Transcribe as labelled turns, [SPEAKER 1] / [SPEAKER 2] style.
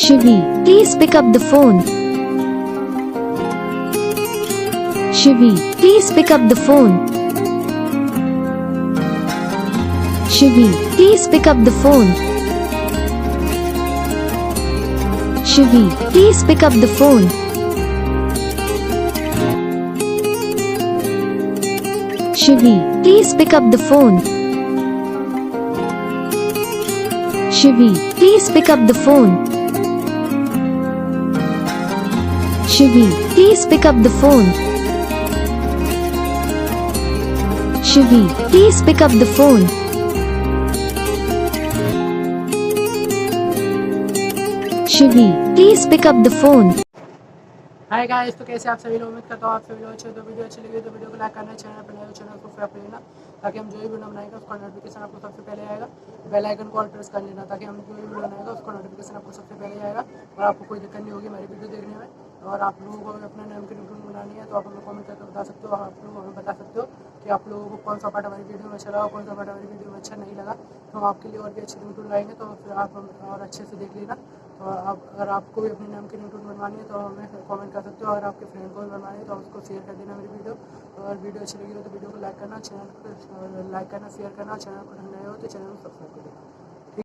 [SPEAKER 1] Shivi, please pick up the phone. Shivi, please pick up the phone. Shivi, please pick up the phone. Shivi, please pick up the phone. Shivi, please pick up the phone. Shivi, please pick up the phone. Shivi, please pick up the phone. Shivi, please pick up the phone. Shivi, please pick up the phone.
[SPEAKER 2] Hi guys, तो कैसे आप सभी लोग? उम्मीद करता हूँ आप सभी लोग अच्छे हो। तो वीडियो अच्छी लगी तो वीडियो को लाइक करना, चैनल पर नए हो चैनल को सब्सक्राइब कर लेना, ताकि हम जो भी वीडियो बनाएंगे उसका नोटिफिकेशन आपको सबसे पहले आएगा। बेल आइकन को ऑल प्रेस कर लेना, ताकि हम जो भी वीडियो बनाएंगे उसका नोटिफिकेशन आपको सबसे पहले आएगा और आपको कोई दिक्कत नहीं होगी हमारी वीडियो देखने में। और आप लोगों को अगर अपना नाम की रिंगटोन बनानी है तो आप हमें कमेंट करके बता सकते हो। आप लोग हमें बता सकते हो कि आप लोगों को कौन सा पार्ट हमारी वीडियो में अच्छा लगा, कौन सा पार्ट हमारी वीडियो में अच्छा नहीं लगा। तो हम आपके लिए और भी अच्छी रिंगटोन लाएंगे, तो फिर आप और अच्छे से देख लेना। तो आप अगर आपको भी अपने नाम की रिंगटोन बनवानी है तो हमें कमेंट कर सकते हो। अगर आपके फ्रेंड को भी बनवानी है तो उसको शेयर कर देना मेरी वीडियो। और वीडियो अच्छी लगी हो तो वीडियो को लाइक करना, चैनल को लाइक करना, शेयर करना, चैनल को नए हो तो चैनल को सब्सक्राइब कर देना।